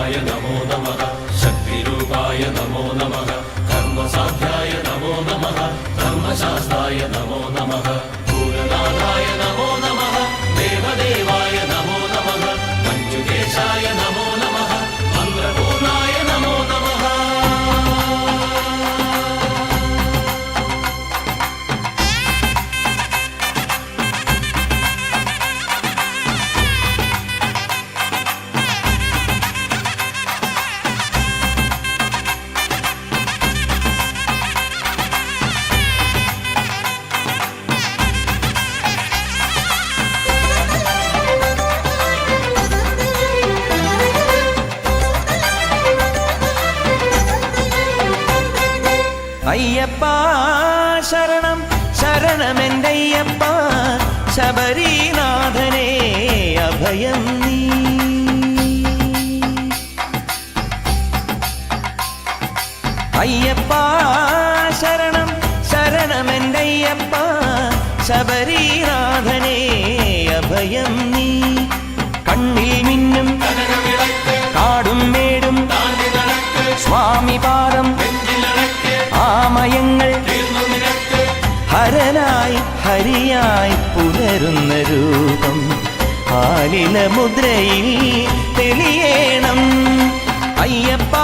ധർമ്മസാധ്യായ നമോ നമഃ ശക്തിരൂപായ നമോ നമഃ കർമ്മസാധ്യായ നമോ നമഃ ധർമ്മശാസ്ത്രായ നമോ നമഃ ഭൂതനാഥായ നമോ നമഃ ദേവദേവായ നമോ നമഃ മഞ്ജുകേശായ നമോ നമഃ മന്ത്രപൂർണായ നമോ നമഃ. അയ്യപ്പ ശരണം ശരണമെൻ്റയ്യപ്പ ശബരീനാഥനേ അഭയം നീ. അയ്യപ്പ ശരണം ശരണമെൻ്റയ്യപ്പ ശബരീനാഥനേ അഭയം നീ. കണ്ണിൽ മിന്നും കാടും മേടും സ്വാമി പാദം ആമയങ്ങൾ ഹരനായി ഹരിയായി പുലരുന്ന രൂപം ആലില മുദ്രയിൽ തെളിയേണം. അയ്യപ്പ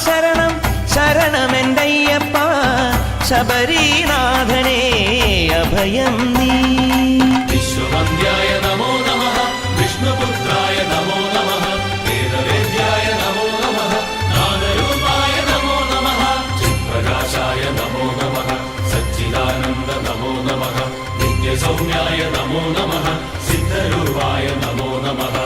ശരണം ശരണമെൻ്റയ്യപ്പ ശബരീനാഥനേ അഭയം നീ. വിശ്വവന്ദ്യായ നമോ നമഃ വിഷ്ണുപുത്രായ നമോ നമഃ വേദവേദ്യായ നമോ നമഃ നാദരൂപായ നമോ നമഃ ചിത്പ്രകാശായ നമോ നമഃ സച്ചിദാനന്ദ നമോ നമഃ നിത്യസൗമ്യായ നമോ നമഃ സിദ്ധരൂപായ നമോ നമഃ.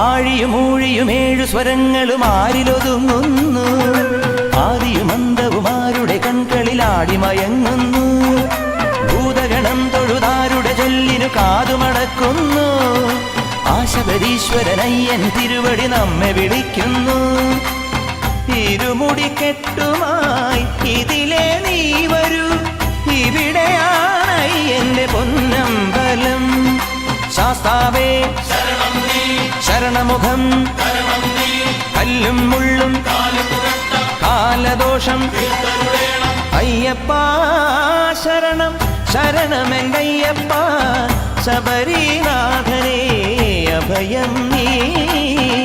ആഴിയും ഊഴിയും ഏഴു സ്വരങ്ങളും ആരിലൊതുങ്ങുന്നു. ആദിയും അന്തവും ആരുടെ കൺകളിൽ ആടിമയങ്ങുന്നു. ഭൂതഗണം തൊഴുതാരുടെ ചൊല്ലിനു കാതുമടക്കുന്നു. ആശബരീശ്വരനയ്യൻ തിരുവടി നമ്മെ വിളിക്കുന്നു. ഇരുമുടിക്കെട്ടുമായി ഇതിലെ നീ വരൂ, ഇവിടെയാണയ്യന്റെ പൊന്നമ്പലം. ശാസ്താവേ ശരണമുഖം കല്ലും മുള്ളും കാലദോഷം. അയ്യപ്പ ശരണം ശരണമെൻ്റയ്യപ്പ ശബരീനാഥനേ അഭയം നീ.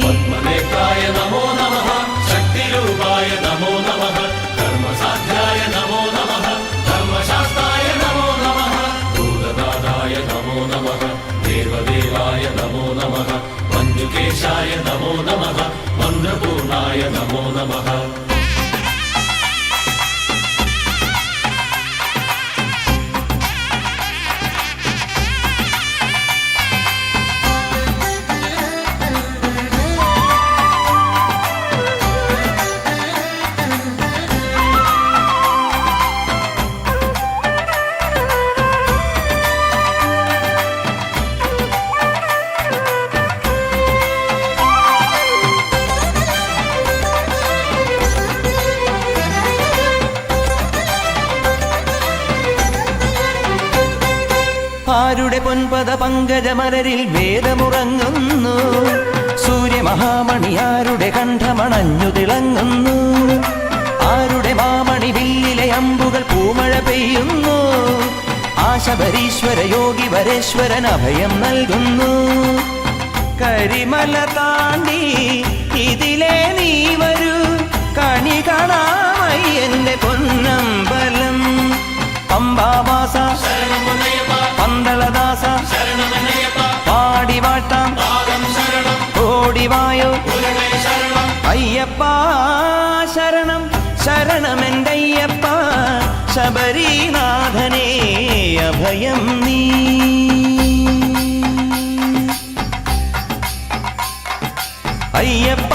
പത്മനേത്രായ നമോ നമഃ ശക്തിരൂപായ നമോ നമഃ കർമ്മസാധ്യായ നമോ നമഃ ധർമ്മശാസ്ത്രായ നമോ നമഃ ഭൂതനാഥായ നമോ നമഃ ദേവദേവായ നമോ നമഃ മഞ്ജുകേശായ നമോ നമഃ മന്ത്രപൂർണായ നമോ നമഃ. ആരുടെ പൊൻപദ പങ്കജമലരിൽ വേദമുറങ്ങുന്നു. സൂര്യമഹാമണി ആരുടെ കണ്ഠമണഞ്ഞു തിളങ്ങുന്നു. ആരുടെ മാമണി വില്ലിലെ അമ്പുകൾ പൂമഴ പെയ്യുന്നു. ആശബരീശ്വര യോഗി വരേശ്വരൻ അഭയം നൽകുന്നു. കരിമല താണ്ടി ഇതിലെ നീ വരൂ, കണി കാണാമയ്യന്റെ പൊന്നമ്പലം. പമ്പാവാസ പന്തളദാസ പാടിവാട്ടാം ഓടിവായോ. അയ്യപ്പ ശരണം ശരണമെൻ്റയ്യപ്പ ശബരീനാഥനേ അഭയം നീ. അയ്യപ്പ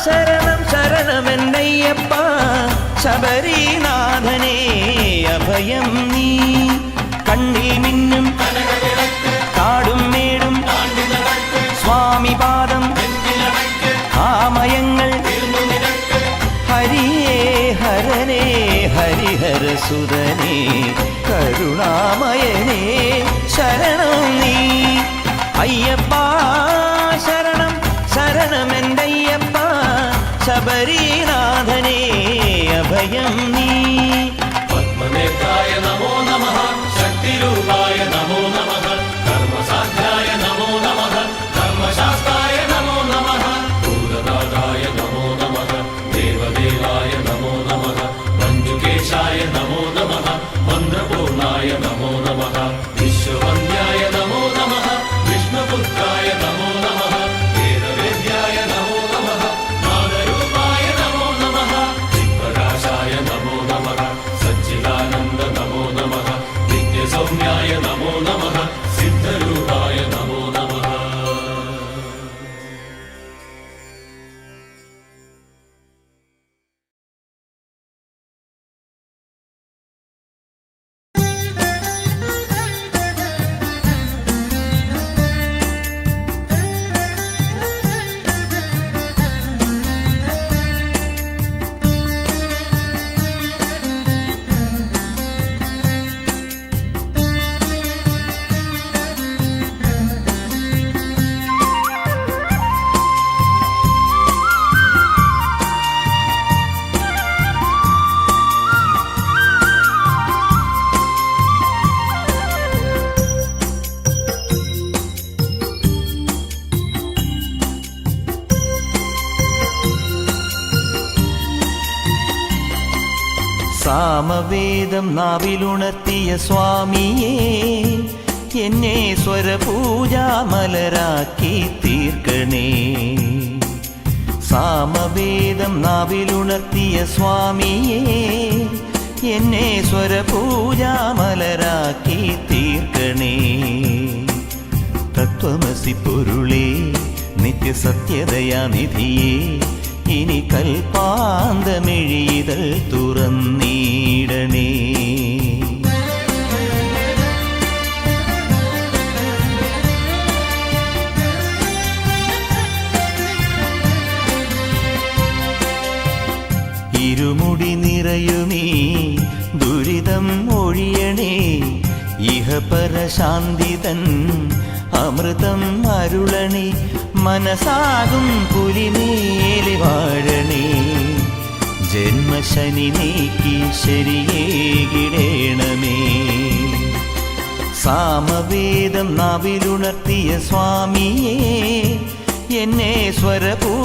ശരണം ശരണമെന്നയ്യപ്പ, ശബരിനാഥനേ അഭയം നീ. കണ്ണിൽ മിന്നും കാടും മേടും സ്വാമി പാദം ആമയങ്ങൾ. ഹരിയേ ഹരനേ ഹരിഹരസുതനേ കരുണാമയനേ ശരണം നീ. അയ്യപ്പ ശരണം ശരണമെന്തയ്യപ്പ, ശബരിനാഥനേ അഭയം നീ. പത്മനേത്രായ നമോ നമഃ, ശക്തിരൂപായ നമോ നമഃ, കർമ്മസാധ്യായ നമോ നമഃ, ധർമ്മശാസ്ത്രായ നമോ നമഃ, ഭൂതനാഥായ നമോ നമഃ, ദേവദേവായ നമോ നമഃ, മഞ്ജുകേശായ നമോ നമഃ, മന്ത്രപൂർണായ നമോ നമഃ, വിശ്വവന്ദ്യായ നമോ നമഃ, വിഷ്ണുപുത്രായ നമോ നമഃ, വേദവേദ്യായ നമോ നമഃ, നാദരൂപായ നമോ നമഃ, ചിത്പ്രകാശായ നമോ നമഃ, സച്ചിദാനന്ദ നമോ നമഃ, നിത്യസൗമ്യായ നമോ നമഃ, സിദ്ധരൂപായ നമോ നമഃ. സാമവേദം നാവിലുണർത്തിയ സ്വാമിയേ, എന്നെ സ്വരപൂജാമലരാക്കി തീർക്കണേ. സാമവേദം നാവിലുണർത്തിയ സ്വാമിയേ, എന്നെ സ്വരപൂജാമലരാക്കി തീർക്കണേ. തത്വമസി പൊരുളേ നിത്യസത്യദയാനിധിയേ, ഇനി കൽപ്പാന്തമിഴിതൾ തുറന്നീടണേ. ഇരുമുടി നിറയുമീ ദുരിതം ഒഴിയണേ. ഇഹപരശാന്തിതൻ അമൃതം അരുളണേ. മനസാകും പുലിമേലെ വാഴണേ. ജന്മശനി നീക്കി ശരിയേകിടേണമേ. സാമവേദം നാവിലുണർത്തിയ സ്വാമിയേ, എന്നെ സ്വരപൂജാമലരാക്കി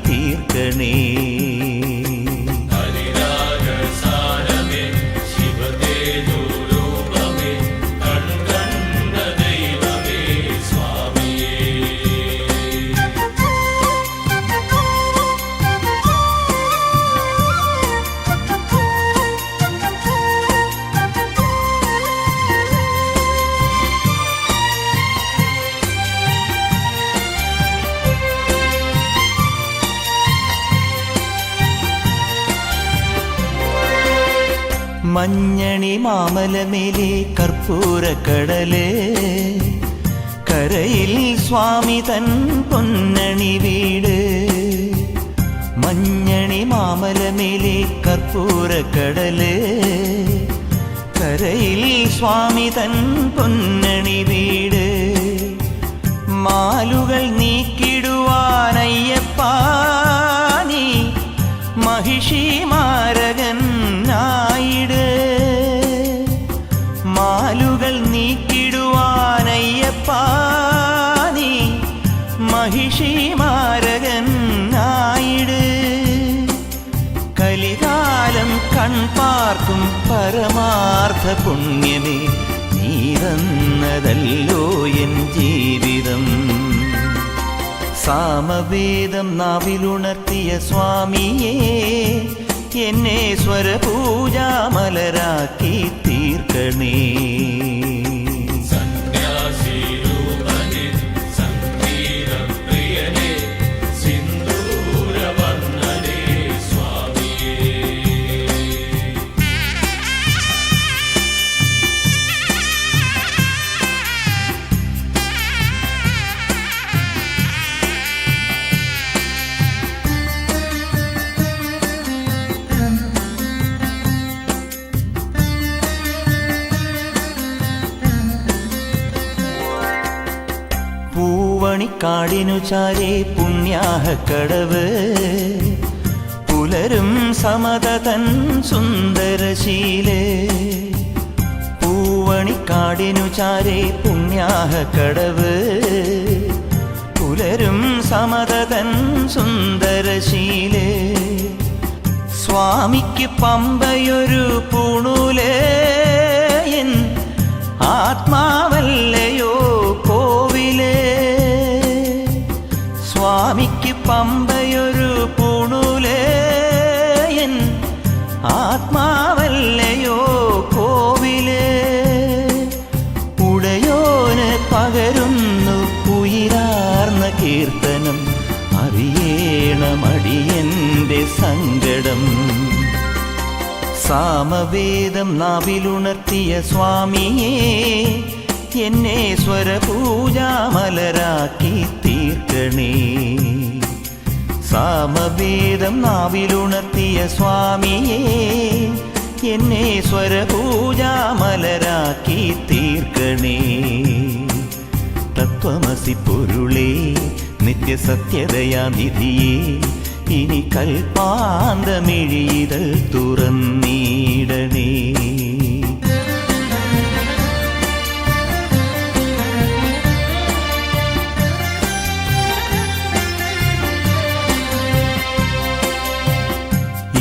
തീർക്കണേ. മഞ്ഞണി മാമലമേലെ കർപ്പൂരക്കടല്, കരയിൽ സ്വാമി തൻ പൊന്നണി വീട്. മഞ്ഞണി മാമലമേലെ കർപ്പൂരക്കടല്, കരയിൽ സ്വാമി തൻ പൊന്നണി വീട്. മാലുകൾ നീക്കിടുവാനയ്യപ്പ നീ മഹിഷി മാരകൻ ആയിട്. മാലുകൾ നീക്കിടുവാനയ്യപ്പ നീ മഹിഷി മാരകൻ ആയിട്. കലികാലം കൺപാർക്കും പരമാർത്ഥ പുണ്യമേ, നീ തന്നതല്ലോ എൻ ജീവിതം. സാമവേദം നാവിലുണർത്തിയ സ്വാമിയേ, എന്നെ സ്വരപൂജാമലരാക്കി തീർക്കണേ. സന്യാസിരൂപനെ സംഗീതപ്രിയനെ സിന്ദൂരവർണ്ണനെ സ്വാമിയേ. പൂവണിക്കാടിനു ചാരേ പുണ്യാഹക്കടവ് പുലരും സമതതൻ സുന്ദരശീലേ. പൂവണിക്കാടിനു ചാരേ പുണ്യാഹക്കടവ് പുലരും സമതതൻ സുന്ദരശീലേ. സ്വാമിക്ക് പമ്പയൊരു പൂണൂലേ എൻ ആത്മാവല്ലയോ കോവിലേ. സ്വാമിക്ക് പമ്പയൊരു പൂണൂലേ എൻ ആത്മാവല്ലയോ കോവിലേ. ഉടയോന് പകരുന്നു ഉയിരാർന്ന കീർത്തനം അറിയേണമടിയന്റെ സങ്കടം. സാമവേദം നാവിലുണർത്തിയ സ്വാമിയേ എന്നെ സ്വരപൂജാമലരാക്കി തീർക്കണേ. സാമവേദം നാവിലുണർത്തിയ സ്വാമിയേ എന്നെ സ്വരപൂജാമലരാക്കി തീർക്കണേ. തത്വമസി പൊരുളേ നിത്യസത്യദയാനിധിയേ ഇനി കൽപ്പാന്തമിഴിതൾ തുറന്നീടണേ.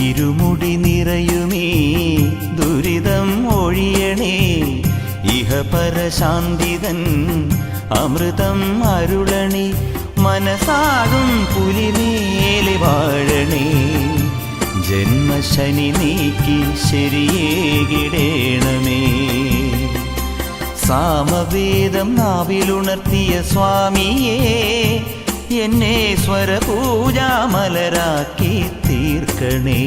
ഇരുമുടി നിറയുമേ ദുരിതം ഒഴിയണേ. ഇഹപരശാന്തിതൻ അമൃതം അരുളണേ. മനസാകും പുലിമേലെ വാഴണേ. ജന്മശനി നീക്കി ശരിയേകിടേണമേ. സാമവേദം നാവിലുണർത്തിയ സ്വാമിയേ എന്നെ സ്വരപൂജാമലരാക്കി തീർക്കണേ.